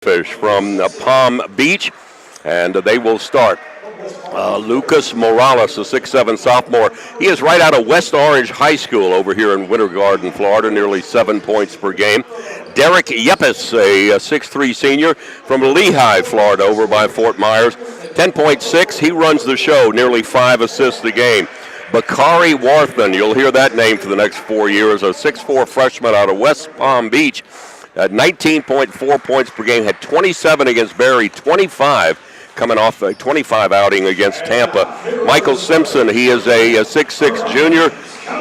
Fish from Palm Beach, and they will start. Lucas Morales, a 6'7" sophomore. He is right out of West Orange High School over here in Winter Garden, Florida, nearly 7 points per game. Derek Yepes, a 6'3" senior from Lehigh, Florida, over by Fort Myers. 10.6, he runs the show, nearly 5 assists a game. Bakari Warthan, you'll hear that name for the next 4 years, a 6'4" freshman out of West Palm Beach. At 19.4 points per game, had 27 against Barry, 25 coming off a 25 outing against Tampa. Michael Simpson, he is a 6'6" junior.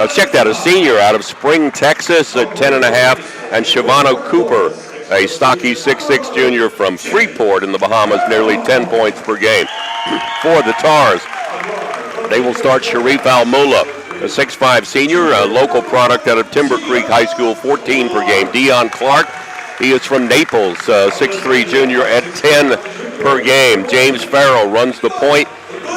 Check that, a senior out of Spring, Texas at 10.5. And Shavano Cooper, a stocky 6'6" junior from Freeport in the Bahamas, nearly 10 points per game. For the Tars, they will start Sharif Almula, a 6'5" senior, a local product out of Timber Creek High School, 14 per game. Dion Clark, he is from Naples, 6'3" junior at 10 per game. James Farrell runs the point.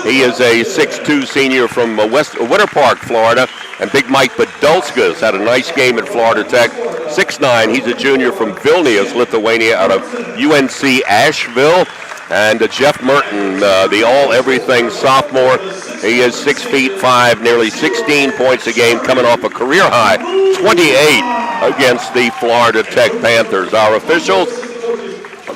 He is a 6'2" senior from Winter Park, Florida. And Big Mike Podolskas had a nice game at Florida Tech, 6'9". He's a junior from Vilnius, Lithuania, out of UNC Asheville. And Jeff Merton, the all-everything sophomore. He is 6'5", nearly 16 points a game, coming off a career high, 28 against the Florida Tech Panthers. Our officials,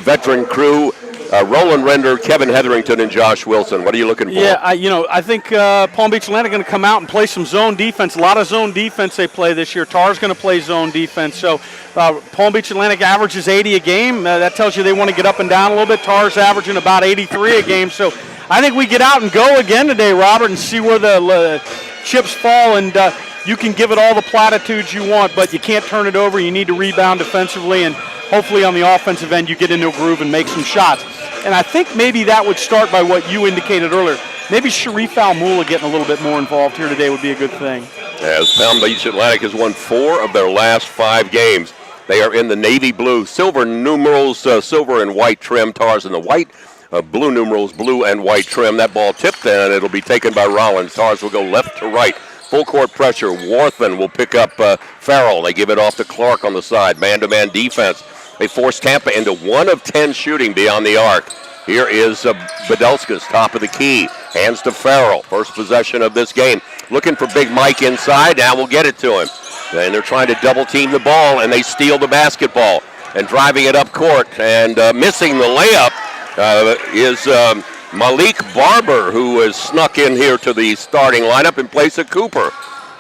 veteran crew, Roland Render, Kevin Hetherington, and Josh Wilson. What are you looking for? Yeah, I think Palm Beach Atlantic going to come out and play some zone defense. A lot of zone defense they play this year. Tar's going to play zone defense. So Palm Beach Atlantic averages 80 a game. That tells you they want to get up and down a little bit. Tar's averaging about 83 a game. So I think we get out and go again today, Robert, and see where the chips fall. And you can give it all the platitudes you want, but you can't turn it over. You need to rebound defensively, and hopefully on the offensive end you get into a groove and make some shots. And I think maybe that would start by what you indicated earlier. Maybe Sharif Almula getting a little bit more involved here today would be a good thing. As Palm Beach Atlantic has won 4 of their last 5 games. They are in the navy blue, silver numerals, silver and white trim. Tars in the white, blue numerals, blue and white trim. That ball tipped, and it'll be taken by Rollins. Tars will go left to right. Full court pressure. Warthan will pick up Farrell. They give it off to Clark on the side. Man-to-man defense. They force Tampa into 1 of 10 shooting beyond the arc. Here is Badelskas, top of the key. Hands to Farrell. First possession of this game. Looking for Big Mike inside. Now we'll get it to him. And they're trying to double team the ball, and they steal the basketball. And driving it up court and missing the layup is Malik Barber, who has snuck in here to the starting lineup in place of Cooper.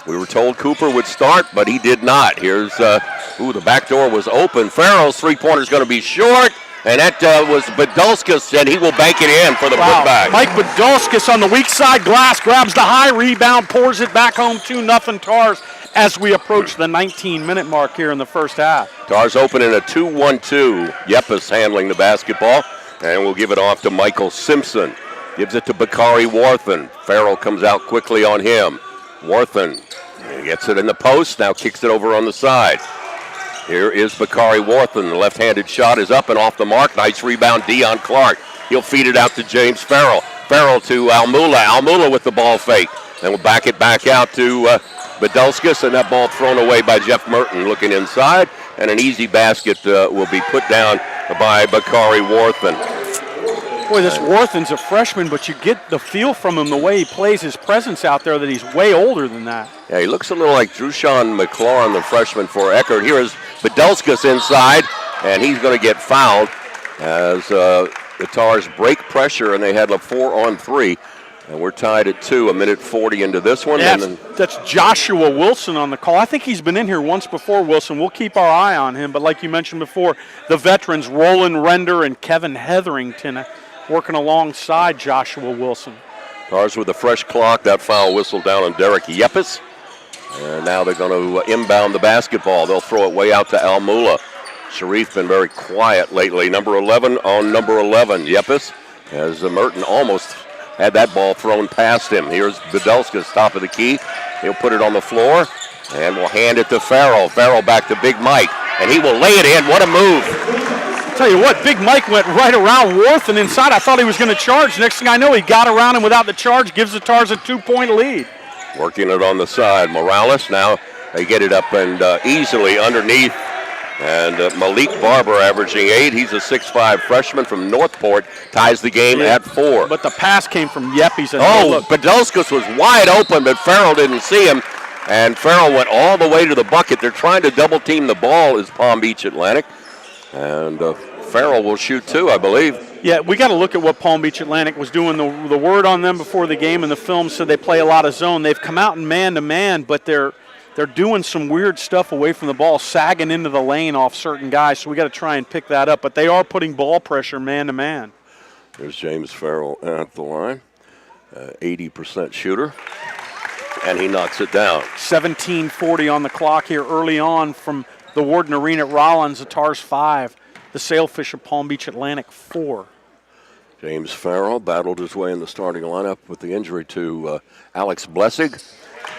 We were told Cooper would start, but he did not. Here's, the back door was open. Farrell's three-pointer is going to be short, and that was Badolskas, and he will bank it in for the putback. Mike Badolskas on the weak side glass, grabs the high rebound, pours it back home, 2-0 Tars as we approach the 19-minute mark here in the first half. Tars open in a 2-1-2. Yepes handling the basketball, and we'll give it off to Michael Simpson. Gives it to Bakari Warthan. Farrell comes out quickly on him. Warthan gets it in the post, now kicks it over on the side. Here is Bakari Warthan. The left-handed shot is up and off the mark. Nice rebound, Dion Clark. He'll feed it out to James Farrell. Farrell to Almula. Almula with the ball fake. And we'll back it back out to Badelskas, and that ball thrown away by Jeff Merton looking inside. And an easy basket will be put down by Bakari Warthan. Boy, this Warthan's a freshman, but you get the feel from him, the way he plays, his presence out there, that he's way older than that. Yeah, he looks a little like Drushan McLaurin, the freshman for Eckerd. Here is Badelskas inside, and he's going to get fouled as the Tars break pressure, and they had a 4-on-3. And we're tied at 2, 1:40 into this one. Yeah, that's Joshua Wilson on the call. I think he's been in here once before, Wilson. We'll keep our eye on him. But like you mentioned before, the veterans, Roland Render and Kevin Hetherington, working alongside Joshua Wilson. Tars with a fresh clock. That foul whistle down on Derek Yepes. And now they're going to inbound the basketball. They'll throw it way out to Almula. Sharif been very quiet lately. Number 11 on number 11. Yepes, as Merton almost had that ball thrown past him. Here's Badelskas, top of the key. He'll put it on the floor, and we'll hand it to Farrell. Farrell back to Big Mike, and he will lay it in. What a move. I'll tell you what, Big Mike went right around Warthan inside. I thought he was going to charge. Next thing I know, he got around him without the charge, gives the Tars a 2-point lead. Working it on the side. Morales, now they get it up and easily underneath And Malik Barber averaging 8. He's a 6'5 freshman from Northport. Ties the game at 4. But the pass came from Yepes. Podolskis was wide open, but Farrell didn't see him. And Farrell went all the way to the bucket. They're trying to double team the ball is Palm Beach Atlantic. And Farrell will shoot 2, I believe. Yeah, we got to look at what Palm Beach Atlantic was doing. The word on them before the game and the film said they play a lot of zone. They've come out in man-to-man, but they're doing some weird stuff away from the ball, sagging into the lane off certain guys, so we got to try and pick that up. But they are putting ball pressure man-to-man. There's James Farrell at the line, 80% shooter, and he knocks it down. 17:40 on the clock here early on from the Warden Arena at Rollins. The Tars 5, the Sailfish of Palm Beach Atlantic 4. James Farrell battled his way in the starting lineup with the injury to Alex Blessig.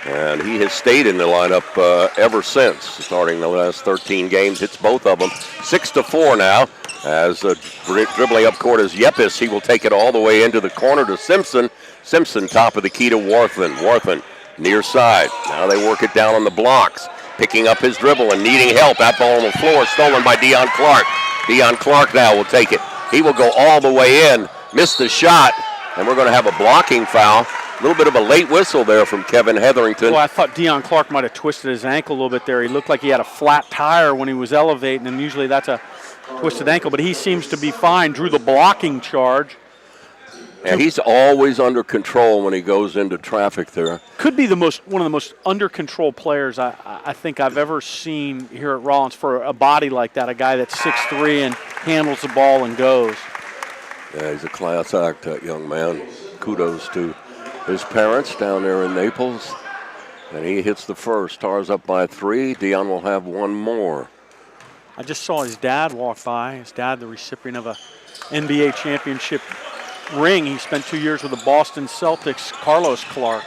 And he has stayed in the lineup ever since, starting the last 13 games. Hits both of them. 6-4 now. As dribbling up court is Yepes. He will take it all the way into the corner to Simpson. Simpson top of the key to Warthen. Warthen near side. Now they work it down on the blocks. Picking up his dribble and needing help. That ball on the floor stolen by Deion Clark. Deion Clark now will take it. He will go all the way in. Missed the shot. And we're going to have a blocking foul. A little bit of a late whistle there from Kevin Hetherington. Well, I thought Deion Clark might have twisted his ankle a little bit there. He looked like he had a flat tire when he was elevating, and usually that's a twisted ankle, but he seems to be fine. Drew the blocking charge. And he's always under control when he goes into traffic there. Could be one of the most under control players I think I've ever seen here at Rollins for a body like that, a guy that's 6'3" and handles the ball and goes. Yeah, he's a class act, that young man. Kudos to his parents down there in Naples. And he hits the first. Tars up by 3. Deion will have one more. I just saw his dad walk by. His dad, the recipient of a NBA championship ring. He spent 2 years with the Boston Celtics, Carlos Clark.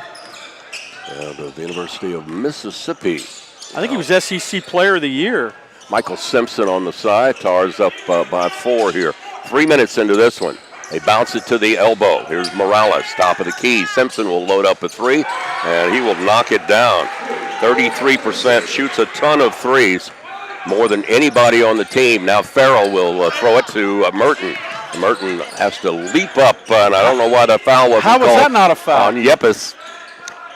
And the University of Mississippi. I think he was SEC Player of the Year. Michael Simpson on the side. Tars up by 4 here. 3 minutes into this one. They bounce it to the elbow. Here's Morales, top of the key. Simpson will load up a 3, and he will knock it down. 33%, shoots a ton of threes, more than anybody on the team. Now Farrell will throw it to Merton. Merton has to leap up, and I don't know why the foul wasn't called. How was that not a foul? On Yepes,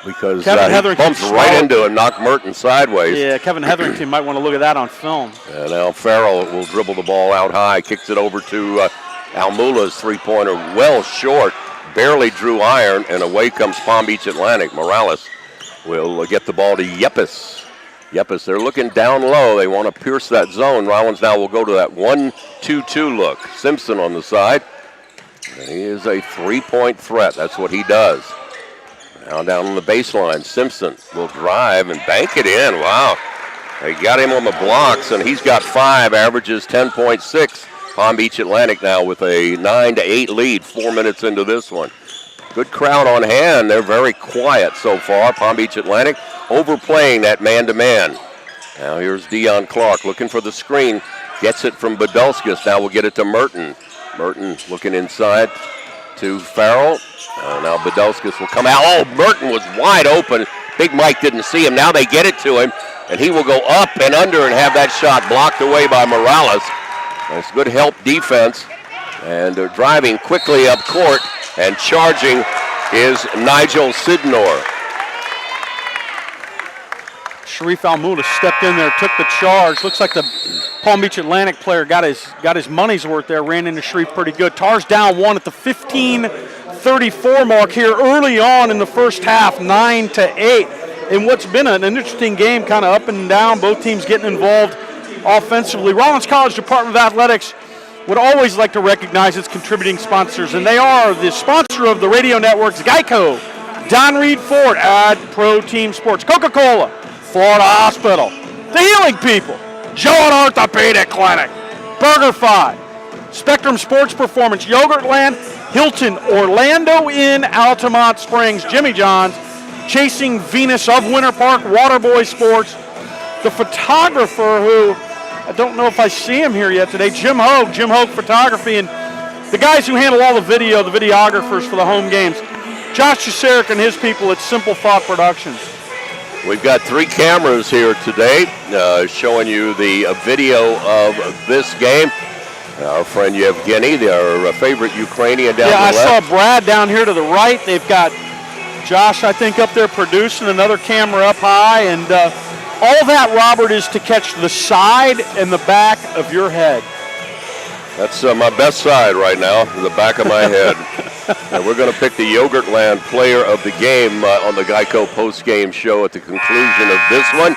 because he Hetherington bumps right into it, knocked Merton sideways. Yeah, Kevin Hetherington might want to look at that on film. And now Farrell will dribble the ball out high, kicks it over to Almula's three-pointer, well short, barely drew iron, and away comes Palm Beach Atlantic. Morales will get the ball to Yepes. Yepes, they're looking down low. They want to pierce that zone. Rollins now will go to that 1-2-2 look. Simpson on the side. And he is a three-point threat. That's what he does. Now down on the baseline, Simpson will drive and bank it in. Wow. They got him on the blocks, and he's got 5, averages 10.6. Palm Beach Atlantic now with a 9-8 lead, 4 minutes into this one. Good crowd on hand. They're very quiet so far. Palm Beach Atlantic overplaying that man-to-man. Now here's Deion Clark looking for the screen. Gets it from Podolskis. Now we'll get it to Merton. Merton looking inside to Farrell. Now Podolskis will come out. Oh, Merton was wide open. Big Mike didn't see him. Now they get it to him, and he will go up and under and have that shot blocked away by Morales. That's good help defense. And they're driving quickly up court, and charging is Nigel Sidnor. Sharif Almula stepped in there, took the charge. Looks like the Palm Beach Atlantic player got his money's worth there, ran into Sharif pretty good. Tars down 1 at the 15:34 mark here early on in the first half, 9-8. In what's been an interesting game, kind of up and down, both teams getting involved offensively. Rollins College Department of Athletics would always like to recognize its contributing sponsors, and they are the sponsor of the radio networks, Geico, Don Reed Ford, Ad Pro Team Sports, Coca-Cola, Florida Hospital, the Healing People, Joe Orthopedic Clinic, BurgerFi, Spectrum Sports Performance, Yogurtland, Hilton, Orlando Inn, Altamont Springs, Jimmy John's, Chasing Venus of Winter Park, Waterboy Sports, the photographer who, I don't know if I see him here yet today, Jim Hogue Photography, and the guys who handle all the video, the videographers for the home games, Josh Jaserick and his people at Simple Thought Productions. We've got 3 cameras here today showing you the video of this game. Our friend Yevgeny, our favorite Ukrainian down the left. Yeah, I saw Brad down here to the right. They've got Josh, I think, up there producing, another camera up high. And all that, Robert, is to catch the side and the back of your head. That's my best side right now, the back of my head. And we're going to pick the Yogurtland player of the game on the Geico post-game show at the conclusion of this one.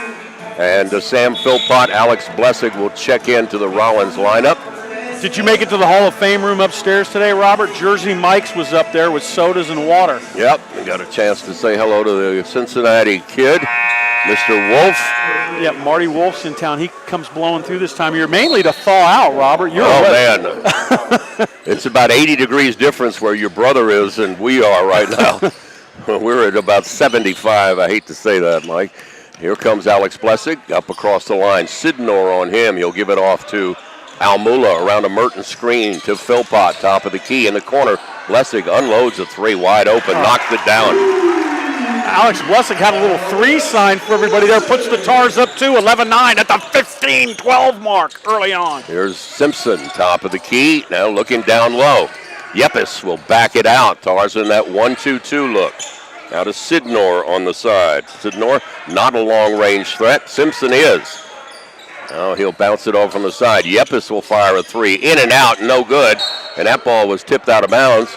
And Sam Philpott, Alex Blessig will check into the Rollins lineup. Did you make it to the Hall of Fame room upstairs today, Robert? Jersey Mike's was up there with sodas and water. Yep, we got a chance to say hello to the Cincinnati kid, Mr. Wolf. Yeah, Marty Wolf's in town. He comes blowing through this time of year, mainly to thaw out, Robert. Man. It's about 80 degrees difference where your brother is and we are right now. We're at about 75. I hate to say that, Mike. Here comes Alex Blessig up across the line. Sidnor on him. He'll give it off to Almula around a Merton screen to Philpott, top of the key in the corner. Blessig unloads a 3 wide open, knocks it down. Alex Blessig had a little 3 sign for everybody there, puts the Tars up to 11-9 at the 15-12 mark early on. Here's Simpson, top of the key, now looking down low. Yepes will back it out. Tars in that 1-2-2 look. Now to Sidnor on the side. Sidnor, not a long-range threat. Simpson is. Now he'll bounce it off on the side. Yepes will fire a 3. In and out, no good. And that ball was tipped out of bounds.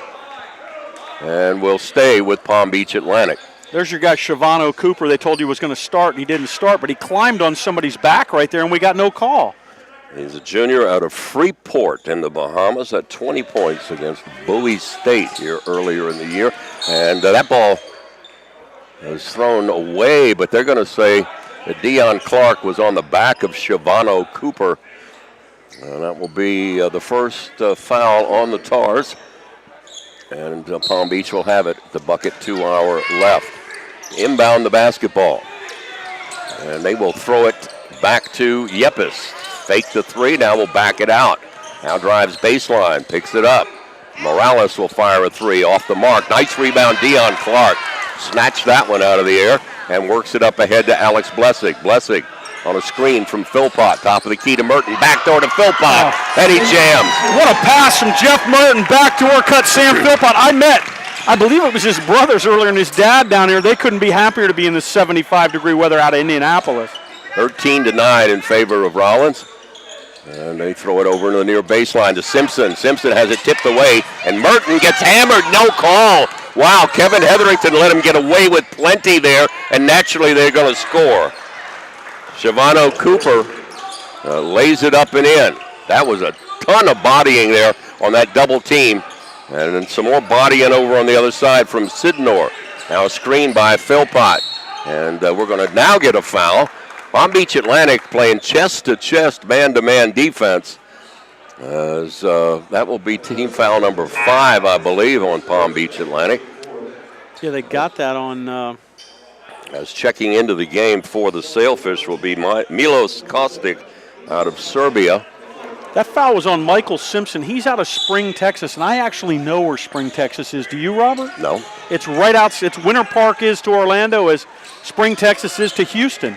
And will stay with Palm Beach Atlantic. There's your guy, Shavano Cooper. They told you was going to start, and he didn't start, but he climbed on somebody's back right there, and we got no call. He's a junior out of Freeport in the Bahamas at 20 points against Bowie State here earlier in the year. And that ball was thrown away, but they're going to say that Deion Clark was on the back of Shavano Cooper. And that will be the first foul on the Tars. And Palm Beach will have it, the bucket 2 hour left. Inbound the basketball. And they will throw it back to Yepes. Fake the 3, now will back it out. Now drives baseline, picks it up. Morales will fire a 3 off the mark. Nice rebound, Deion Clark. Snatched that one out of the air and works it up ahead to Alex Blessig. Blessig on a screen from Philpott. Top of the key to Merton. Backdoor to Philpott. And he jams. What a pass from Jeff Merton. Backdoor cut Sam Philpott. I believe it was his brothers earlier and his dad down here. They couldn't be happier to be in the 75-degree weather out of Indianapolis. 13-9 in favor of Rollins. And they throw it over to the near baseline to Simpson. Simpson has it tipped away, and Merton gets hammered. No call. Wow, Kevin Hetherington let him get away with plenty there, and naturally they're going to score. Shavano Cooper lays it up and in. That was a ton of bodying there on that double team. And then some more bodying over on the other side from Sidnor. Now a screen by Philpott. And we're going to now get a foul. Palm Beach Atlantic playing chest-to-chest, man-to-man defense. As that will be team foul number 5, I believe, on Palm Beach Atlantic. Yeah, they got that on. As checking into the game for the Sailfish will be Milos Kostic out of Serbia. That foul was on Michael Simpson. He's out of Spring, Texas, and I actually know where Spring, Texas is. Do you, Robert? No. It's right out. It's Winter Park is to Orlando as Spring, Texas is to Houston.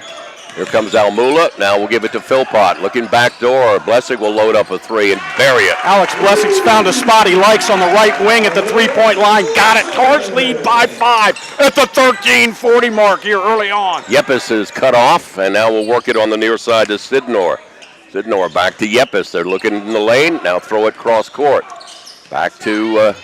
Here comes Almula. Now we'll give it to Philpott. Looking back door. Blessig will load up a 3 and bury it. Alex Blessig's found a spot he likes on the right wing at the 3-point line. Got it. Tars lead by 5 at the 13:40 mark here early on. Yepes is cut off, and now we'll work it on the near side to Sidnor. Sidnor back to Yepes. They're looking in the lane. Now throw it cross court. Back to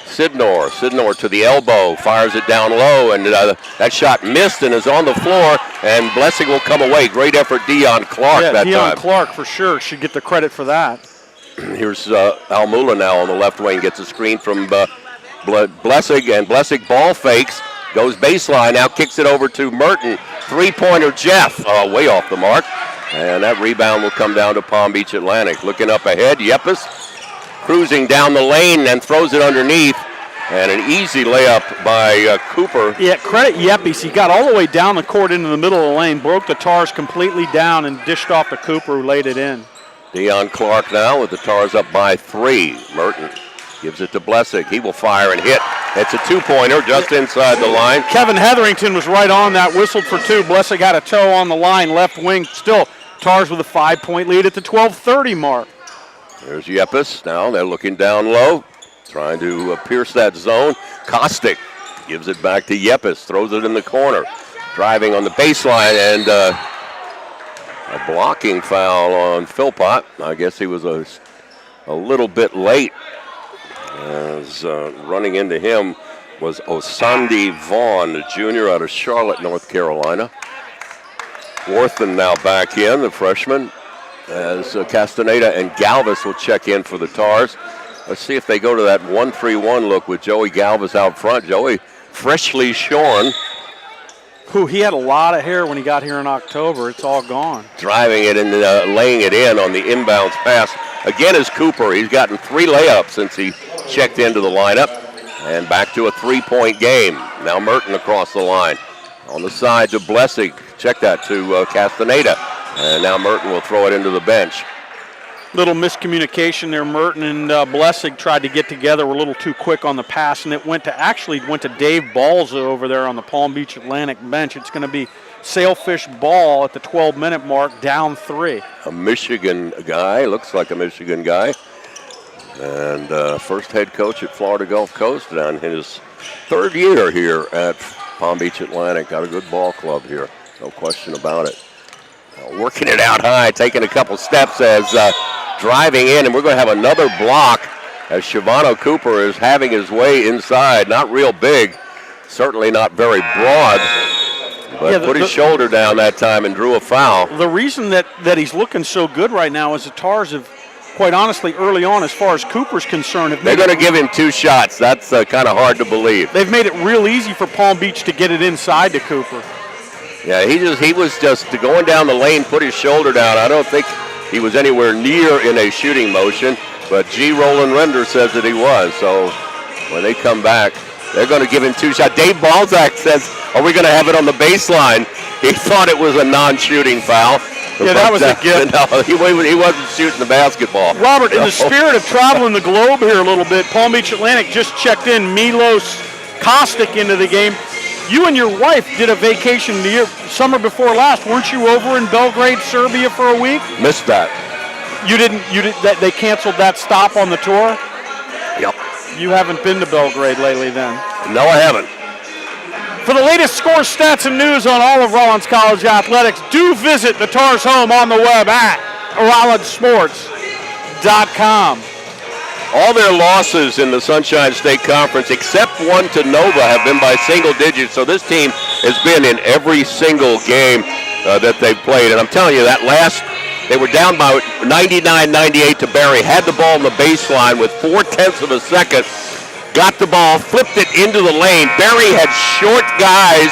Sidnor. Sidnor to the elbow. Fires it down low, and that shot missed and is on the floor, and Blessing will come away. Great effort, Deion Clark that Deion time. Clark for sure should get the credit for that. Here's Almula now on the left wing. Gets a screen from Blessing, and Blessing ball fakes. Goes baseline. Now kicks it over to Merton. 3-pointer Jeff. Way off the mark. And that rebound will come down to Palm Beach Atlantic. Looking up ahead, Yepes cruising down the lane and throws it underneath. And an easy layup by Cooper. Yeah, credit Yepes. He got all the way down the court into the middle of the lane, broke the Tars completely down, and dished off to Cooper, who laid it in. Deion Clark now with the Tars up by 3. Merton Gives it to Blessig. He will fire and hit. It's a two-pointer just inside the line. Kevin Hetherington was right on that, whistled for two. Blessig got a toe on the line, left wing. Still, Tars with a 5-point lead at the 12:30 mark. There's Yepes. Now they're looking down low, trying to pierce that zone. Kostick gives it back to Yepes, throws it in the corner. Driving on the baseline, and a blocking foul on Philpott. I guess he was a little bit late. As running into him was Osandi Vaughn, the junior out of Charlotte, North Carolina. Worthen now back in, the freshman, as Castaneda and Galvis will check in for the Tars. Let's see if they go to that 1-3-1 look with Joey Galvis out front. Joey freshly shorn. He had a lot of hair when he got here in October. It's all gone. Driving it and laying it in on the inbounds pass. Again is Cooper. He's gotten 3 layups since he checked into the lineup. And back to a 3-point game. Now Merton across the line. On the side to Blessig. Check that to Castaneda. And now Merton will throw it into the bench. Little miscommunication there. Merton and Blessig tried to get together, were a little too quick on the pass, and it went to Dave Balza over there on the Palm Beach Atlantic bench. It's going to be Sailfish Ball at the 12-minute mark, down 3. A Michigan guy, looks like a Michigan guy. And first head coach at Florida Gulf Coast down his 3rd year here at Palm Beach Atlantic. Got a good ball club here, no question about it. Working it out high, taking a couple steps as driving in, and we're going to have another block as Shavano Cooper is having his way inside. Not real big, certainly not very broad, but put his shoulder down that time and drew a foul. The reason that he's looking so good right now is the Tars have, quite honestly, early on, as far as Cooper's concerned, they're going to give him 2 shots. That's kind of hard to believe. They've made it real easy for Palm Beach to get it inside to Cooper. Yeah, he was just going down the lane, put his shoulder down. I don't think he was anywhere near in a shooting motion, but Roland Render says that he was. So when they come back, they're going to give him 2 shots. Dave Balzac says, are we going to have it on the baseline? He thought it was a non-shooting foul. Yeah, that was a gift. No, he wasn't shooting the basketball. Robert, in the spirit of traveling the globe here a little bit, Palm Beach Atlantic just checked in Milos Kostick into the game. You and your wife did a vacation the summer before last. Weren't you over in Belgrade, Serbia for a week? Missed that. You didn't. They canceled that stop on the tour? Yep. You haven't been to Belgrade lately then? No, I haven't. For the latest scores, stats, and news on all of Rollins College athletics, do visit the Tars home on the web at rollinssports.com. All their losses in the Sunshine State Conference, except one to Nova, have been by single digits. So this team has been in every single game that they've played. And I'm telling you, that they were down by 99-98 to Barry, had the ball in the baseline with 0.4 of a second, got the ball, flipped it into the lane. Barry had short guys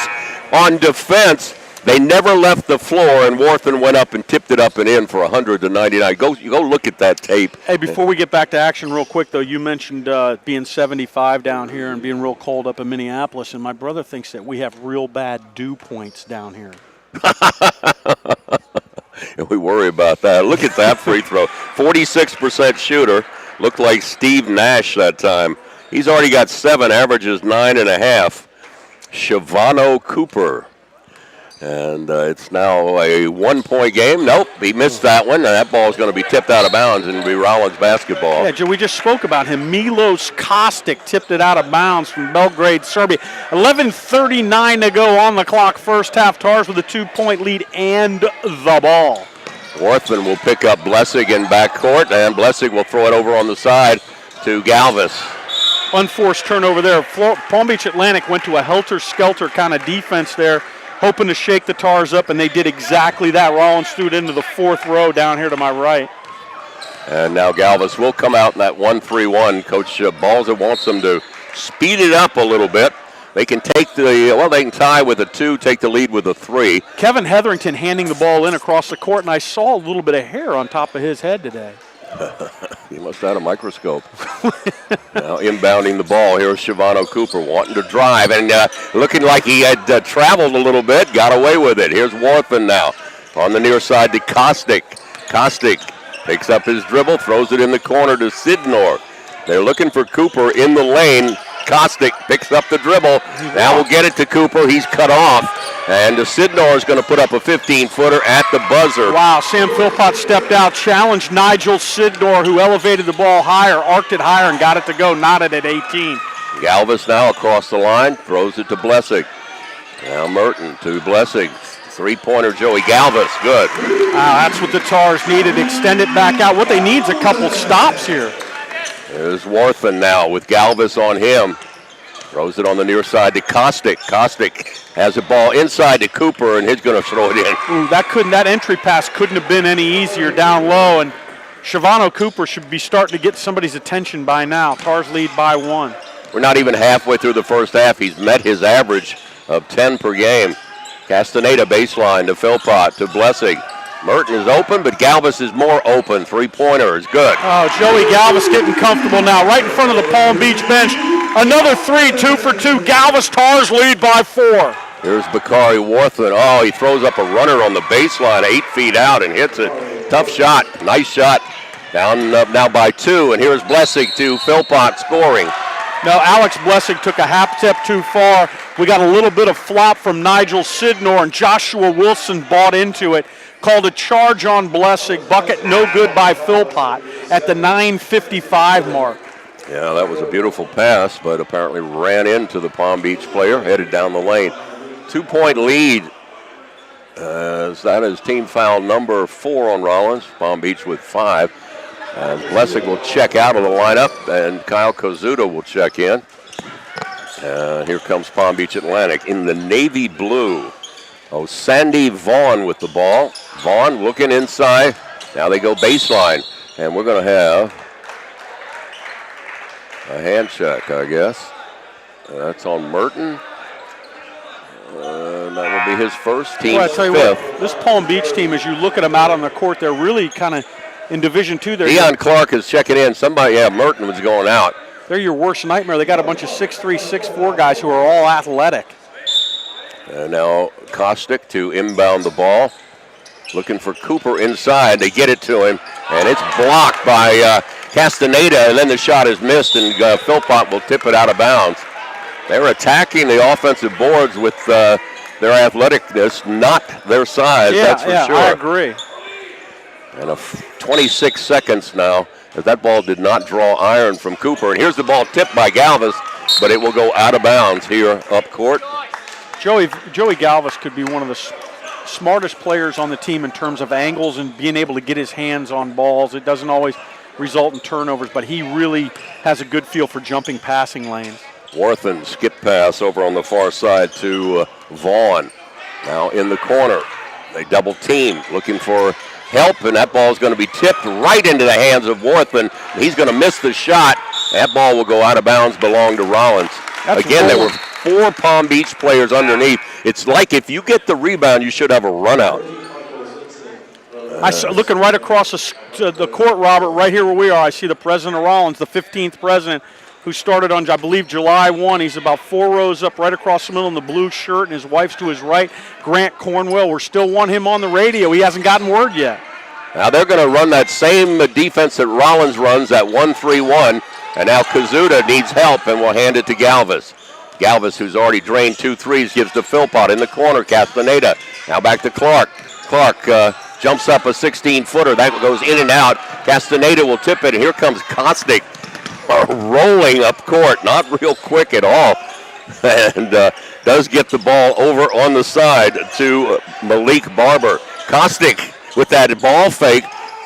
on defense. They never left the floor, and Worthen went up and tipped it up and in for 100-99. Go look at that tape. Hey, before we get back to action real quick, though, you mentioned being 75 down here and being real cold up in Minneapolis, and my brother thinks that we have real bad dew points down here. We worry about that. Look at that free throw. 46% shooter. Looked like Steve Nash that time. He's already got 7, averages 9.5. Shavano Cooper. And it's now a 1-point game. Nope, he missed that one. And that ball is going to be tipped out of bounds and be Rollins basketball. Yeah, Joe, we just spoke about him. Milos Kostick tipped it out of bounds from Belgrade, Serbia. 11:39 to go on the clock. First half, Tars with a 2-point lead and the ball. Worthman will pick up Blessig in backcourt, and Blessig will throw it over on the side to Galvis. Unforced turnover there. Palm Beach Atlantic went to a helter-skelter kind of defense there, hoping to shake the Tars up, and they did exactly that. Rollins threw it into the 4th row down here to my right. And now Galvis will come out in that 1-3-1. Coach Balza wants them to speed it up a little bit. They can they can tie with a 2, take the lead with a 3. Kevin Hetherington handing the ball in across the court, and I saw a little bit of hair on top of his head today. He must have had a microscope. Now inbounding the ball. Here's Shavano Cooper wanting to drive and looking like he had traveled a little bit, got away with it. Here's Worthen now on the near side to Kostick. Kostick picks up his dribble, throws it in the corner to Sidnor. They're looking for Cooper in the lane. Kostick picks up the dribble. Now we'll get it to Cooper. He's cut off. And Sidnor is going to put up a 15-footer at the buzzer. Wow, Sam Philpott stepped out, challenged Nigel Sidnor, who elevated the ball higher, arced it higher, and got it to go, knotted at 18. Galvis now across the line, throws it to Blessing. Now Merton to Blessing. Three-pointer Joey Galvis, good. Wow, that's what the Tars needed, extend it back out. What they need is a couple stops here. There's Warthen now with Galvis on him. Throws it on the near side to Kostick. Kostick has the ball inside to Cooper, and he's going to throw it in. Ooh, that entry pass couldn't have been any easier down low, and Shavano Cooper should be starting to get somebody's attention by now. Tars lead by 1. We're not even halfway through the first half. He's met his average of 10 per game. Castaneda baseline to Philpott to Blessing. Merton is open, but Galvis is more open. Three-pointer is good. Oh, Joey Galvis getting comfortable now, right in front of the Palm Beach bench. Another 3, 2 for 2. Galvis Tars lead by 4. Here's Bakari Warthen. Oh, he throws up a runner on the baseline, 8 feet out, and hits it. Tough shot, nice shot. Down up now by 2, and here's Blessing to Philpott scoring. No, Alex Blessing took a half step too far. We got a little bit of flop from Nigel Sidnor, and Joshua Wilson bought into it. Called a charge on Blessing. Bucket no good by Philpott at the 9:55 mark. Yeah, that was a beautiful pass, but apparently ran into the Palm Beach player, headed down the lane. 2-point lead. That is team foul number 4 on Rollins. Palm Beach with 5. And Blessing will check out of the lineup, and Kyle Kozuda will check in. Here comes Palm Beach Atlantic in the navy blue. Oh, Sandy Vaughn with the ball. Vaughn looking inside. Now they go baseline, and we're going to have a hand check, I guess. That's on Merton. That will be his first, team's well, I tell you 5th. What, this Palm Beach team, as you look at them out on the court, they're really kind of in Division II. Deion Clark is checking in. Merton was going out. They're your worst nightmare. They got a bunch of 6'3", 6'4" guys who are all athletic. And now Kostick to inbound the ball. Looking for Cooper inside. They get it to him, and it's blocked by Castaneda, and then the shot is missed, and Philpott will tip it out of bounds. They're attacking the offensive boards with their athleticness, not their size, that's for sure. I agree. And 26 seconds now, as that ball did not draw iron from Cooper. And here's the ball tipped by Galvis, but it will go out of bounds here up court. Joey Galvis could be one of the smartest players on the team in terms of angles and being able to get his hands on balls. It doesn't always result in turnovers, but he really has a good feel for jumping passing lanes. Warthen skip pass over on the far side to Vaughn. Now in the corner. They double team, looking for help, and that ball is going to be tipped right into the hands of Warthen. He's going to miss the shot. That ball will go out of bounds, belong to Rollins. Again, there were 4 Palm Beach players underneath. It's like if you get the rebound, you should have a run out. Looking right across the court, Robert, right here where we are, I see the president of Rollins, the 15th president, who started on, I believe, July 1. He's about 4 rows up right across the middle in the blue shirt, and his wife's to his right, Grant Cornwell. We're still want him on the radio. He hasn't gotten word yet. Now they're going to run that same defense that Rollins runs, that 1-3-1, and now Kazuda needs help, and will hand it to Galvis. Galvis, who's already drained 2 threes, gives to Philpott in the corner. Castaneda. Now back to Clark. Clark jumps up a 16-footer. That goes in and out. Castaneda will tip it, and here comes Kostick rolling up court. Not real quick at all. And does get the ball over on the side to Malik Barber. Kostick with that ball fake.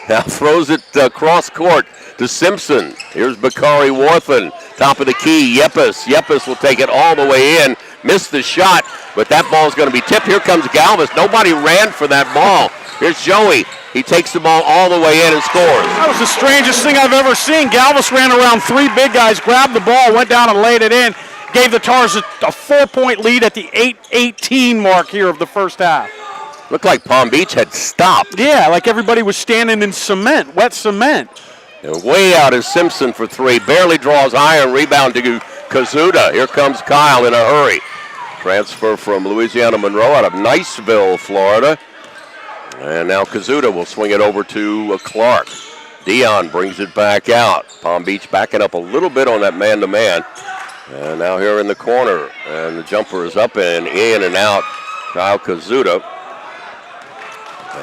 Now throws it cross court to Simpson. Here's Bakari Warthen. Top of the key, Yepes. Yepes will take it all the way in. Missed the shot, but that ball's going to be tipped. Here comes Galvis. Nobody ran for that ball. Here's Joey. He takes the ball all the way in and scores. That was the strangest thing I've ever seen. Galvis ran around 3 big guys, grabbed the ball, went down and laid it in. Gave the Tars a 4-point lead at the 8:18 mark here of the first half. Looked like Palm Beach had stopped. Yeah, like everybody was standing in cement, wet cement. And way out is Simpson for 3. Barely draws iron. Rebound to Kazuda. Here comes Kyle in a hurry. Transfer from Louisiana Monroe out of Niceville, Florida. And now Kazuda will swing it over to Clark. Dion brings it back out. Palm Beach backing up a little bit on that man-to-man. And now here in the corner. And the jumper is up and in and out. Kyle Kazuta.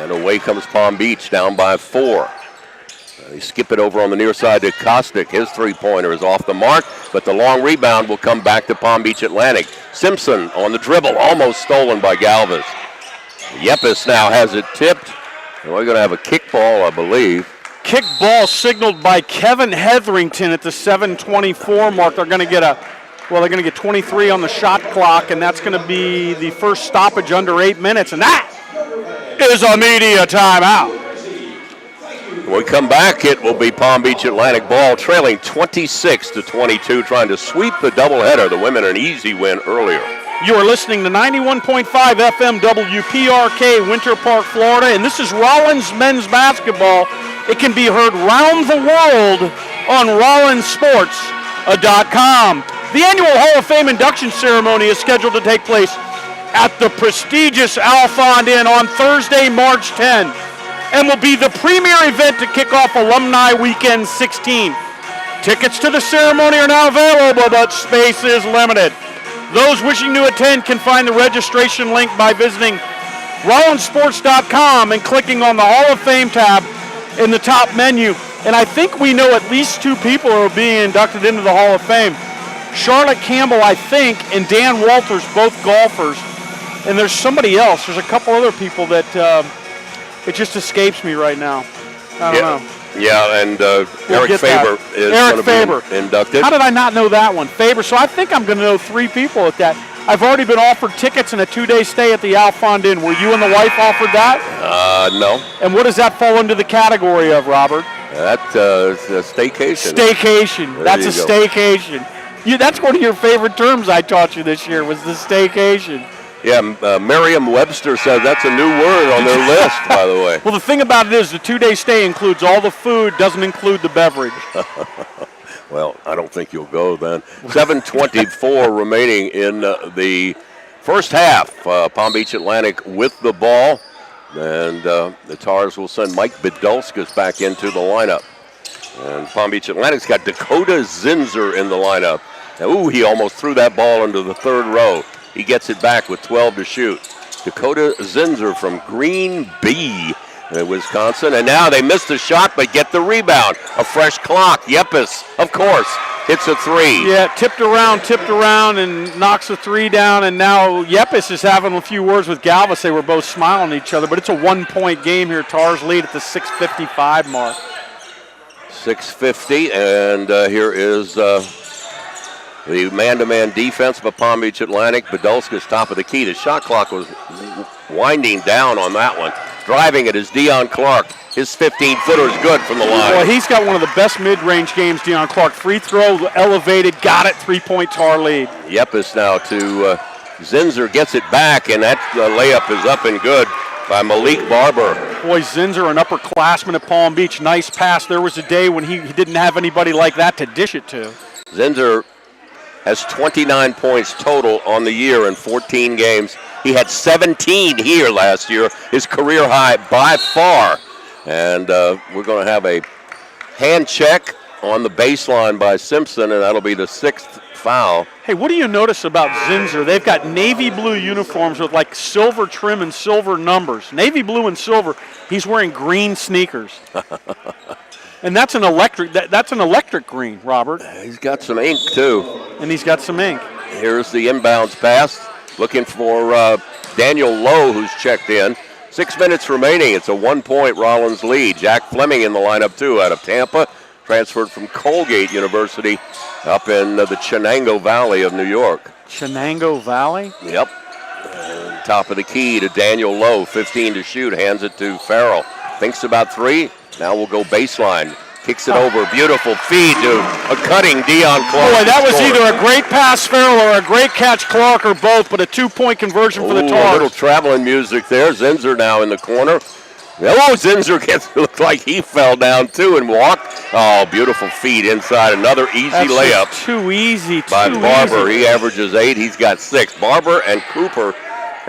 And away comes Palm Beach, down by 4. They skip it over on the near side to Kostick. His three-pointer is off the mark, but the long rebound will come back to Palm Beach Atlantic. Simpson on the dribble, almost stolen by Galvez. Yepes now has it tipped. And we're going to have a kick ball, I believe. Kick ball signaled by Kevin Hetherington at the 7:24 mark. They're going to get 23 on the shot clock, and that's going to be the first stoppage under 8 minutes, and that is a media timeout. When we come back, it will be Palm Beach Atlantic ball, trailing 26-22, trying to sweep the doubleheader. The women an easy win earlier. You are listening to 91.5 FM WPRK, Winter Park, Florida, and this is Rollins men's basketball. It can be heard round the world on rollinsports.com. The annual Hall of Fame induction ceremony is scheduled to take place at the prestigious Alfond Inn on Thursday, March 10, and will be the premier event to kick off Alumni Weekend 16. Tickets to the ceremony are now available, but space is limited. Those wishing to attend can find the registration link by visiting rollinsports.com and clicking on the Hall of Fame tab in the top menu. And I think we know at least 2 people are being inducted into the Hall of Fame. Charlotte Campbell, I think, and Dan Walters, both golfers. And there's somebody else. There's a couple other people that it just escapes me right now. I don't know. Yeah, and Eric Faber is going to be inducted. How did I not know that one? Faber. So I think I'm going to know 3 people at that. I've already been offered tickets and a 2-day stay at the Alfond Inn. Were you and the wife offered that? No. And what does that fall into the category of, Robert? That's a staycation. Staycation. That's a staycation. That's one of your favorite terms I taught you this year was the staycation. Yeah, Merriam-Webster says that's a new word on their list, by the way. Well, the thing about it is the 2-day stay includes all the food, doesn't include the beverage. Well, I don't think you'll go then. 7:24 remaining in the first half. Palm Beach Atlantic with the ball. And the Tars will send Mike Bedulskis back into the lineup. And Palm Beach Atlantic's got Dakota Zinser in the lineup. Now, he almost threw that ball into the third row. He gets it back with 12 to shoot. Dakota Zinser from Green Bee, Wisconsin. And now they missed the shot, but get the rebound. A fresh clock. Yepes, of course, hits a 3. Yeah, tipped around, and knocks a 3 down. And now Yepes is having a few words with Galvez. They were both smiling at each other. But it's a 1-point game here. Tars lead at the 6:55 mark. 6:50, and here is the man-to-man defense by Palm Beach Atlantic. Bedulskis top of the key. The shot clock was winding down on that one. Driving it is Dion Clark. His 15-footer is good from the line. Well, he's got one of the best mid-range games, Dion Clark. Free throw, elevated, got it, 3-point Tar lead. Yepes now to Zinser, gets it back, and that layup is up and good by Malik Barber. Boy, Zinser, an upperclassman at Palm Beach. Nice pass. There was a day when he didn't have anybody like that to dish it to. Zinser has 29 points total on the year in 14 games. He had 17 here last year, his career high by far. And we're going to have a hand check on the baseline by Simpson, and that'll be the 6th foul. Hey, what do you notice about Zinser? They've got navy blue uniforms with like silver trim and silver numbers. Navy blue and silver. He's wearing green sneakers. And that's an electric green, Robert. He's got some ink, too. And he's got some ink. Here's the inbounds pass. Looking for Daniel Lowe, who's checked in. 6 minutes remaining. It's a 1-point Rollins lead. Jack Fleming in the lineup, too, out of Tampa. Transferred from Colgate University up in the Chenango Valley of New York. Chenango Valley? Yep. And top of the key to Daniel Lowe. 15 to shoot. Hands it to Farrell. Thinks about 3. Now we'll go baseline. Kicks it over. Beautiful feed to a cutting Dion Clark. Boy, that was either a great pass, Farrell, or a great catch, Clark, or both, but a 2-point conversion for the Tars. A little traveling music there. Zinser now in the corner. Oh, Zinser looked like he fell down, too, and walked. Oh, beautiful feed inside. Another easy layup. Too easy. By Barber. He averages 8. He's got 6. Barber and Cooper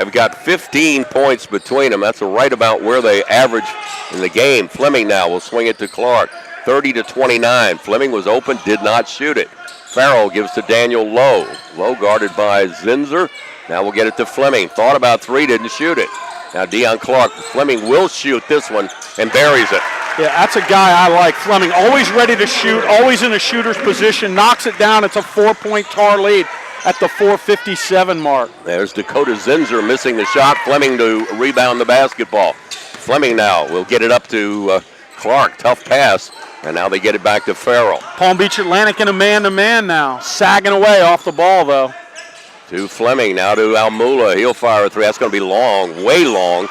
have got 15 points between them. That's right about where they average in the game. Fleming now will swing it to Clark. 30-29. Fleming was open, did not shoot it. Farrell gives to Daniel Lowe. Lowe guarded by Zinser. Now we'll get it to Fleming. Thought about three, didn't shoot it. Now Deion Clark. Fleming will shoot this one and buries it. Yeah, that's a guy I like. Fleming, always ready to shoot, always in a shooter's position, knocks it down. It's a 4-point Tar lead at the 4:57 mark. There's Dakota Zinser missing the shot. Fleming to rebound the basketball. Fleming now will get it up to Clark. Tough pass. And now they get it back to Farrell. Palm Beach Atlantic in a man-to-man now. Sagging away off the ball, though. To Fleming, now to Almula. He'll fire a three. That's going to be long, way long.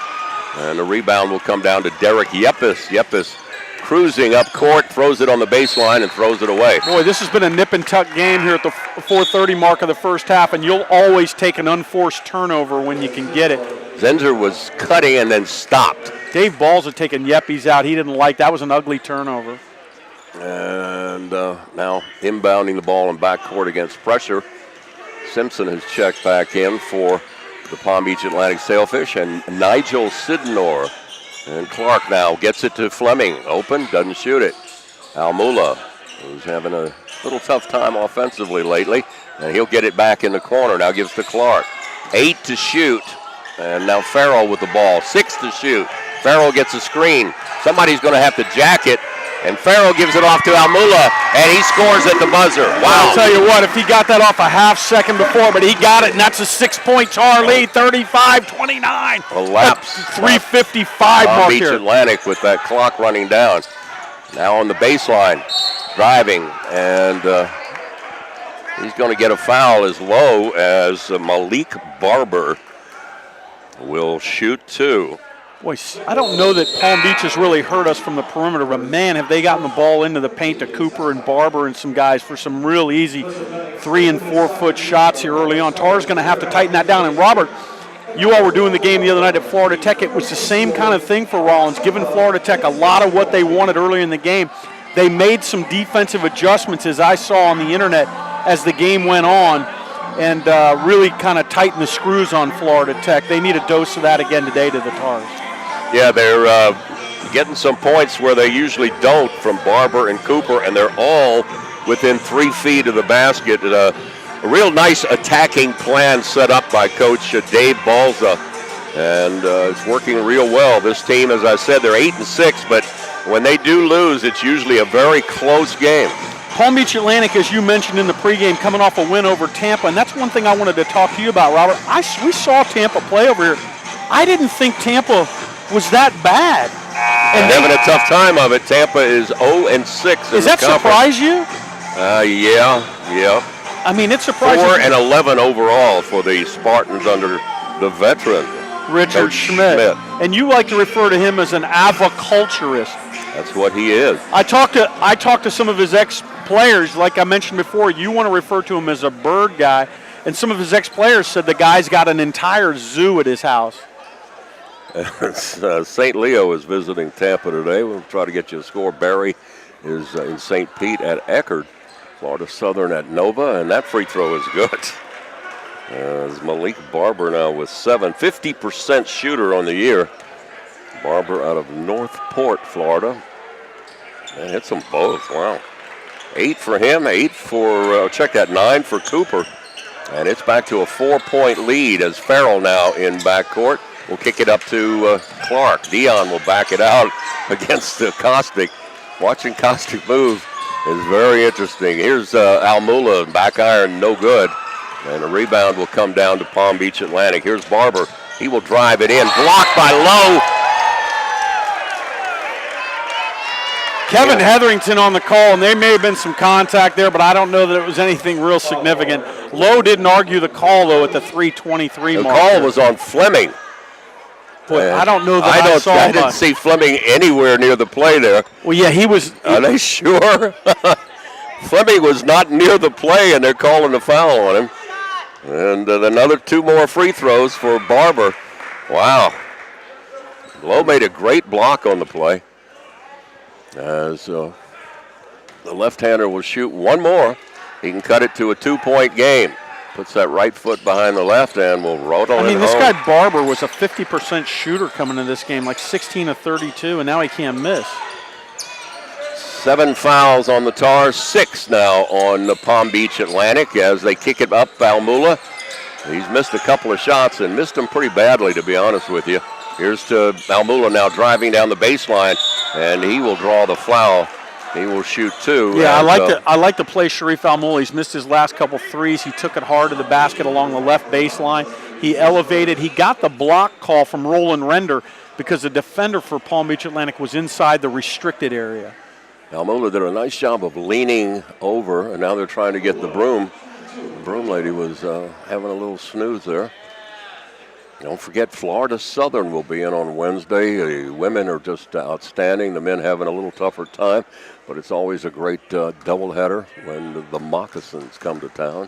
And the rebound will come down to Derek Yepes. Yepes cruising up court, throws it on the baseline and throws it away. Boy, this has been a nip-and-tuck game here at the 4:30 mark of the first half, and you'll always take an unforced turnover when you can get it. Zinser was cutting and then stopped. Dave Balls had taken Yepes out. He didn't like that. Was an ugly turnover. And now inbounding the ball in backcourt against pressure. Simpson has checked back in for the Palm Beach Atlantic Sailfish, and Nigel Sidnor. And Clark now gets it to Fleming. Open, doesn't shoot it. Almula, who's having a little tough time offensively lately, and he'll get it back in the corner. Now gives to Clark. 8 to shoot, and now Farrell with the ball. 6 to shoot. Farrell gets a screen. Somebody's going to have to jack it. And Farrell gives it off to Almula, and he scores at the buzzer. Wow. I'll tell you what, if he got that off a half second before, but he got it, and that's a 6-point Tar lead, 35-29. A lapse. 3:55 mark Beach here. Atlantic with that clock running down. Now on the baseline, driving, and he's going to get a foul as low as Malik Barber will shoot two. Boy, I don't know that Palm Beach has really hurt us from the perimeter, but man, have they gotten the ball into the paint to Cooper and Barber and some guys for some real easy 3- and 4-foot shots here early on. Tar's going to have to tighten that down. And Robert, you all were doing the game the other night at Florida Tech. It was the same kind of thing for Rollins, giving Florida Tech a lot of what they wanted early in the game. They made some defensive adjustments, as I saw on the internet, as the game went on, and really kind of tightened the screws on Florida Tech. They need a dose of that again today to the Tars. Yeah, they're getting some points where they usually don't from Barber and Cooper, and they're all within 3 feet of the basket. A real nice attacking plan set up by Coach Dave Balza, and it's working real well. This team, as I said, they're 8-6, but when they do lose, it's usually a very close game. Palm Beach Atlantic, as you mentioned in the pregame, coming off a win over Tampa, and that's one thing I wanted to talk to you about, Robert. We saw Tampa play over here. I didn't think Tampa was that bad. And having a tough time of it. Tampa is 0-6. Does that surprise you? Yeah. I mean, it surprises 4-11 overall for the Spartans under the veteran Richard Coach Schmidt. And you like to refer to him as an aviculturist. That's what he is. I talked to some of his ex-players, like I mentioned before. You want to refer to him as a bird guy, and some of his ex-players said the guy's got an entire zoo at his house. St. Leo is visiting Tampa today. We'll try to get you a score. Barry is in St. Pete at Eckerd. Florida Southern at Nova, and that free throw is good. As Malik Barber now with 7. 50% shooter on the year. Barber out of Northport, Florida. And hits them both. Wow. 8 for him, 8 for, 9 for Cooper. And it's back to a 4-point lead as Farrell now in backcourt. We'll kick it up to Clark. Dion will back it out against Kostick. Watching Kostick move is very interesting. Here's Almula, back iron, no good. And a rebound will come down to Palm Beach Atlantic. Here's Barber. He will drive it in. Blocked by Lowe. Kevin Hetherington on the call, and there may have been some contact there, but I don't know that it was anything real significant. Lowe didn't argue the call, though, at the 3:23 mark. The call was on Fleming. Boy, I don't know that I saw I didn't see Fleming anywhere near the play there. Well, yeah, he was. Are they sure? Fleming was not near the play, and they're calling the foul on him. And another 2 more free throws for Barber. Wow. Lowe made a great block on the play. As the left-hander will shoot 1 more. He can cut it to a 2-point game. Puts that right foot behind the left and will roll it home. This guy Barber was a 50% shooter coming into this game, like 16 of 32, and now he can't miss. 7 fouls on the Tars, 6 now on the Palm Beach Atlantic as they kick it up. Almula, he's missed a couple of shots and missed them pretty badly, to be honest with you. Here's to Almula now driving down the baseline, and he will draw the foul. He will shoot 2. Yeah, I like to play Sharif Almula. He's missed his last couple threes. He took it hard to the basket along the left baseline. He elevated. He got the block call from Roland Render because the defender for Palm Beach Atlantic was inside the restricted area. Almula did a nice job of leaning over, and now they're trying to get the broom. The broom lady was having a little snooze there. Don't forget, Florida Southern will be in on Wednesday. The women are just outstanding. The men having a little tougher time, but it's always a great doubleheader when the Moccasins come to town.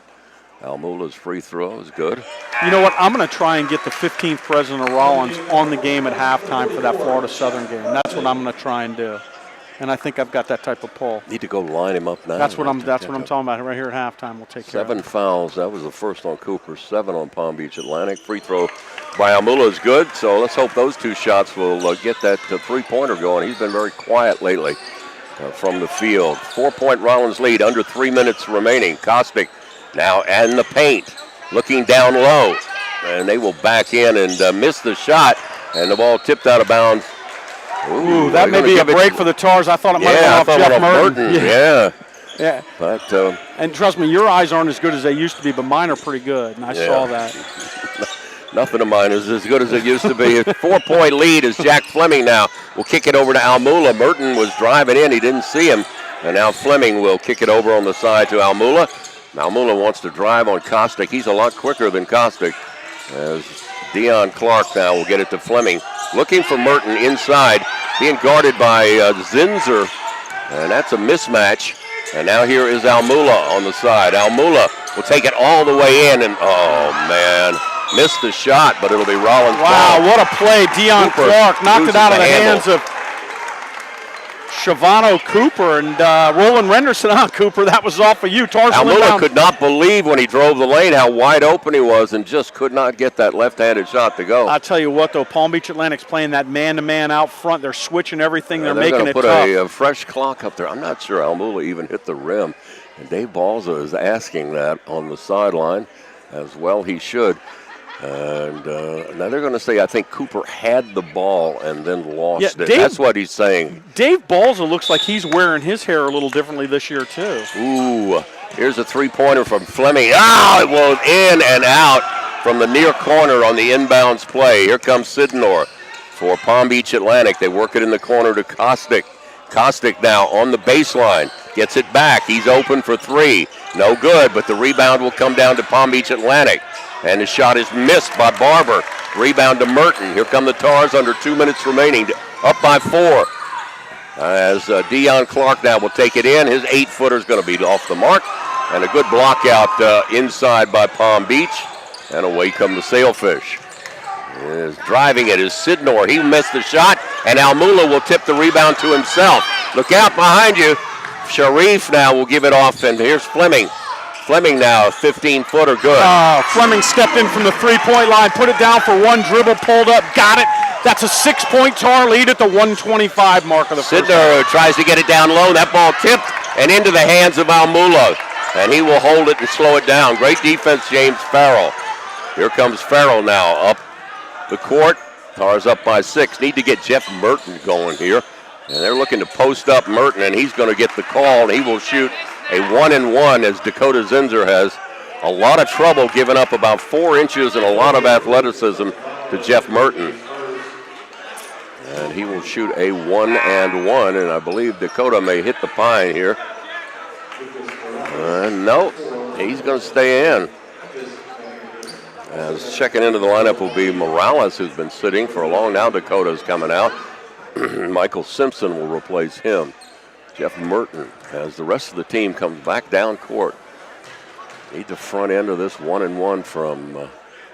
Almula's free throw is good. You know what? I'm going to try and get the 15th president of Rollins on the game at halftime for that Florida Southern game. That's what I'm going to try and do. And I think I've got that type of pull. Need to go line him up now. That's what I'm talking about right here at halftime. We'll take care of it. 7 fouls. That was the first on Cooper. 7 on Palm Beach Atlantic. Free throw by Almula is good. So let's hope those 2 shots will get that three-pointer going. He's been very quiet lately from the field. 4-point Rollins lead. Under 3 minutes remaining. Kostick now in the paint, looking down low, and they will back in and miss the shot, and the ball tipped out of bounds. Ooh, that may be a break for the Tars. I thought it might have been off Jeff Merton. Yeah. But and trust me, your eyes aren't as good as they used to be, but mine are pretty good, and I saw that. Nothing of mine is as good as it used to be. A 4-point lead as Jack Fleming now will kick it over to Almula. Merton was driving in. He didn't see him, and now Fleming will kick it over on the side to Almula. Almula wants to drive on Kostick. He's a lot quicker than Kostick. As Deion Clark now will get it to Fleming. Looking for Merton inside, being guarded by Zinzer, and that's a mismatch. And now here is Almula on the side. Almula will take it all the way in, and oh man, missed the shot, but it'll be Rollins. Wow, what a play. Deion Clark knocked it out of the hands of Shavano Cooper, and Roland Render said, Cooper, that was off of you. Almula could not believe when he drove the lane how wide open he was and just could not get that left-handed shot to go. I'll tell you what, though, Palm Beach Atlantic's playing that man-to-man out front. They're switching everything. They're making it tough. They're going to put a fresh clock up there. I'm not sure Almula even hit the rim. And Dave Balza is asking that on the sideline, as well he should. And now they're going to say, I think Cooper had the ball and then lost it. That's what he's saying. Dave Balza looks like he's wearing his hair a little differently this year, too. Ooh, here's a three-pointer from Fleming. It was in and out from the near corner on the inbounds play. Here comes Sidnor for Palm Beach Atlantic. They work it in the corner to Kostick. Kostick now on the baseline. Gets it back. He's open for 3. No good, but the rebound will come down to Palm Beach Atlantic. And the shot is missed by Barber. Rebound to Merton. Here come the Tars under 2 minutes remaining, up by 4. As Deion Clark now will take it in. His 8-footer is going to be off the mark. And a good block out inside by Palm Beach. And away come the Sailfish. Is driving it is Sidnor. He missed the shot, and Almula will tip the rebound to himself. Look out behind you. Sharif now will give it off, and here's Fleming. Fleming now, a 15-footer, good. Fleming stepped in from the three-point line, put it down for one dribble, pulled up, got it. That's a 6-point Tar lead at the 125 mark of the first half. Sidnor tries to get it down low. That ball tipped and into the hands of Almula, and he will hold it and slow it down. Great defense, James Farrell. Here comes Farrell now up the court. Tars up by 6. Need to get Jeff Merton going here. And they're looking to post up Merton, and he's going to get the call, and he will shoot a 1-and-1 as Dakota Zinzer has a lot of trouble giving up about 4 inches and a lot of athleticism to Jeff Merton. And he will shoot a 1-and-1, and I believe Dakota may hit the pine here. No, he's going to stay in. As checking into the lineup will be Morales, who's been sitting for a long now. Dakota's coming out. Michael Simpson will replace him. Jeff Merton, as the rest of the team comes back down court. Need the front end of this 1-and-1 from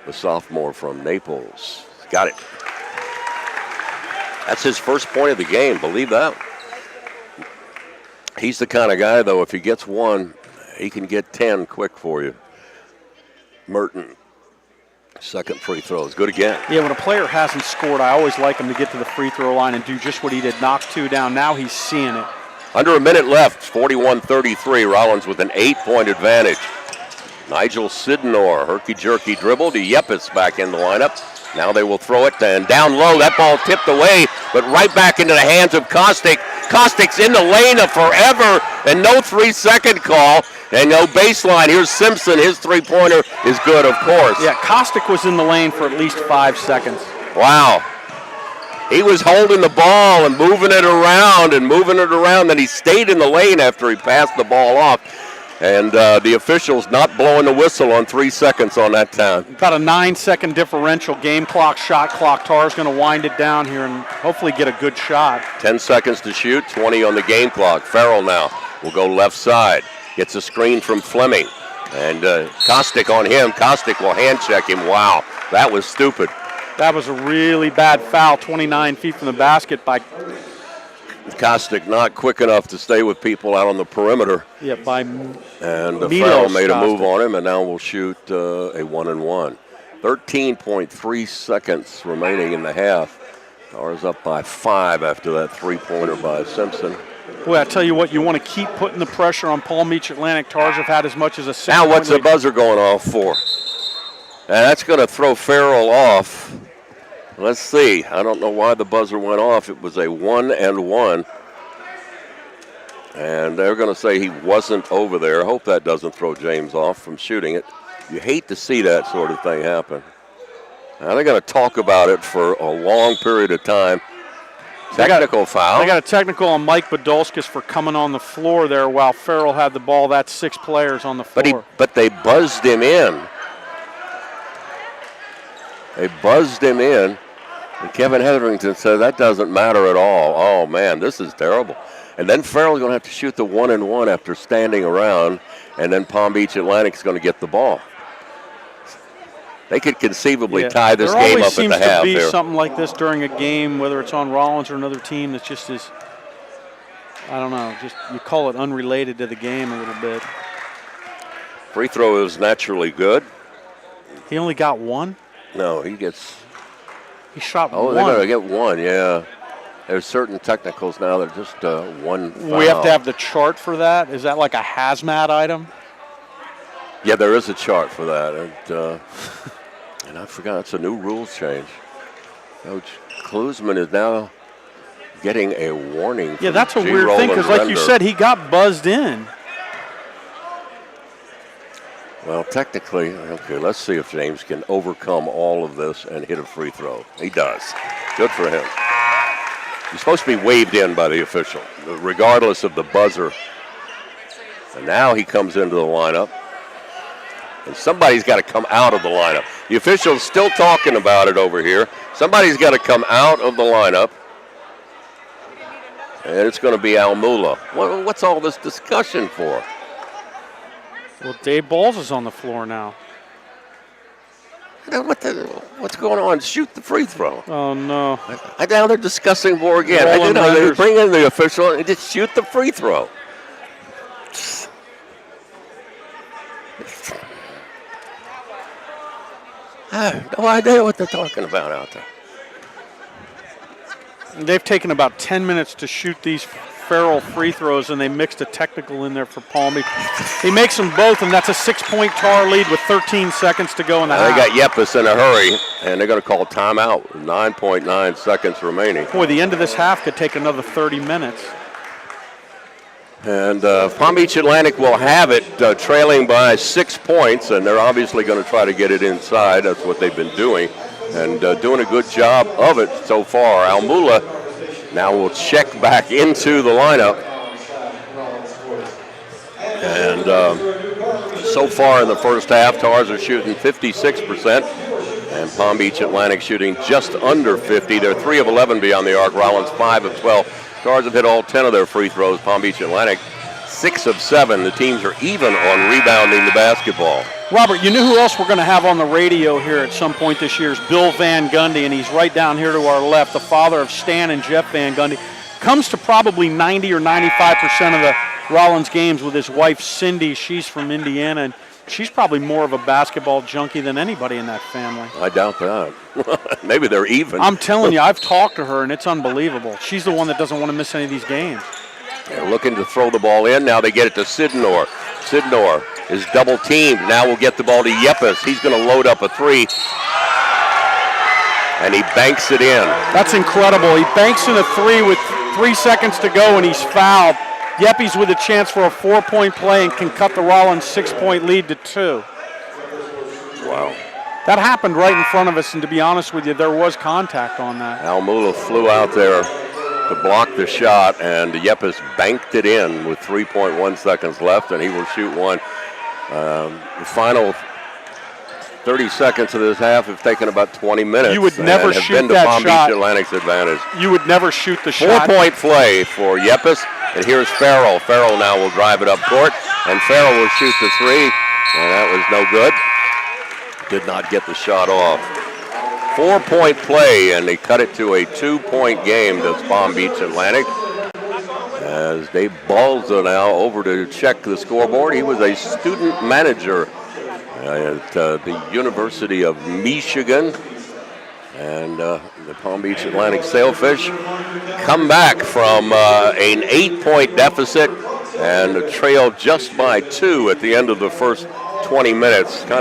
the sophomore from Naples. Got it. That's his first point of the game, believe that. He's the kind of guy, though, if he gets one, he can get 10 quick for you. Merton. Second free throw is good again. Yeah, when a player hasn't scored, I always like him to get to the free throw line and do just what he did, knock two down. Now he's seeing it. Under a minute left, 41-33. Rollins with an 8-point advantage. Nigel Sidnor, herky-jerky dribble to Yepes back in the lineup. Now they will throw it, and down low, that ball tipped away, but right back into the hands of Kostick. Kostick's in the lane of forever, and no 3-second call, and no baseline. Here's Simpson, his three-pointer is good, of course. Yeah, Kostick was in the lane for at least 5 seconds. Wow. He was holding the ball and moving it around, then he stayed in the lane after he passed the ball off. And the officials not blowing the whistle on 3 seconds on that time. About a 9-second differential, game clock, shot clock. Tar's going to wind it down here and hopefully get a good shot. 10 seconds to shoot, 20 on the game clock. Farrell now will go left side. Gets a screen from Fleming. And Kostick on him. Kostick will hand check him. Wow, that was stupid. That was a really bad foul, 29 feet from the basket by Kostick not quick enough to stay with people out on the perimeter. Yeah, by and Milos Farrell made a move Kostick. on him, and now we'll shoot a 1-and-1. 13.3 seconds remaining in the half. Tars up by 5 after that three-pointer by Simpson. Boy, I tell you what, you want to keep putting the pressure on Palm Beach Atlantic. Tars have had as much as a 6-point Now what's the lead. buzzer going off for? And that's going to throw Farrell off. Let's see. I don't know why the buzzer went off. It was a 1-and-1. And they're going to say he wasn't over there. I hope that doesn't throw James off from shooting it. You hate to see that sort of thing happen. Now they're going to talk about it for a long period of time. Technical foul. They got a technical on Mike Podolskis for coming on the floor there while Farrell had the ball. That's 6 players on the floor. But they buzzed him in. They buzzed him in. And Kevin Hetherington said that doesn't matter at all. Oh, man, this is terrible. And then Farrell's going to have to shoot the 1-and-1 after standing around, and then Palm Beach Atlantic's going to get the ball. They could conceivably tie this game up at the half. There always seems to be here. something like this during a game, whether it's on Rollins or another team that just is, I don't know, just you call it unrelated to the game a little bit. Free throw is naturally good. He only got one? No, he gets... He shot one. Oh, they're going to get one, yeah. There's certain technicals now that are just one foul. We have to have the chart for that? Is that like a hazmat item? Yeah, there is a chart for that. And I forgot, it's a new rules change. Coach Klusman is now getting a warning. Yeah, that's a G. weird thing because, Roland like you Render. said, he got buzzed in. Well, technically, okay, let's see if James can overcome all of this and hit a free throw. He does. Good for him. He's supposed to be waved in by the official, regardless of the buzzer. And now he comes into the lineup. And somebody's got to come out of the lineup. The official's still talking about it over here. Somebody's got to come out of the lineup. And it's going to be Almula. What's all this discussion for? Well, Dave Balls is on the floor now. What's going on? Shoot the free throw. Oh, no. Now they're discussing more again. Roland They Renders. bring in the official and just shoot the free throw. I have no idea what they're talking about out there. They've taken about 10 minutes to shoot these Farrell free throws, and they mixed a technical in there for Palm Beach. He makes them both, and that's a 6-point Tar lead with 13 seconds to go in the They half. got Yepes in a hurry, and they're going to call timeout with 9.9 seconds remaining. Boy, the end of this half could take another 30 minutes. And Palm Beach Atlantic will have it trailing by 6 points, and they're obviously going to try to get it inside. That's what they've been doing, and doing a good job of it so far. Almula now will check back into the lineup. And so far in the first half, Tars are shooting 56%, and Palm Beach Atlantic shooting just under 50. They're 3 of 11 beyond the arc. Rollins 5 of 12. Tars have hit all 10 of their free throws. Palm Beach Atlantic 6 of 7. The teams are even on rebounding the basketball. Robert, you knew who else we're going to have on the radio here at some point this year is Bill Van Gundy, and he's right down here to our left, the father of Stan and Jeff Van Gundy. Comes to probably 90 or 95% of the Rollins games with his wife, Cindy. She's from Indiana, and she's probably more of a basketball junkie than anybody in that family. I doubt that. Maybe they're even. I'm telling you, I've talked to her, and it's unbelievable. She's the one that doesn't want to miss any of these games. They're looking to throw the ball in. Now they get it to Sidnor. Sidnor is double teamed. Now we'll get the ball to Yepes. He's going to load up a three. And he banks it in. That's incredible. He banks in a three with 3 seconds to go, and he's fouled. Yepes with a chance for a 4-point play and can cut the Rollins 6-point lead to 2. Wow. That happened right in front of us, and to be honest with you, there was contact on that. Almula flew out there to block the shot, and Yepes banked it in with 3.1 seconds left, and he will shoot one. The final 30 seconds of this half have taken about 20 minutes. You would never shoot been to that Palm shot. Beach Atlantic's advantage. You would never shoot the shot. 4-point play for Yepes, and here's Farrell. Farrell now will drive it up court, and Farrell will shoot the three, and that was no good. Did not get the shot off. 4-point play, and they cut it to a 2-point game, does Palm Beach Atlantic. As Dave Balza now over to check the scoreboard. He was a student manager at the University of Michigan. And the Palm Beach Atlantic Sailfish come back from an 8-point deficit and trail just by 2 at the end of the first 20 minutes.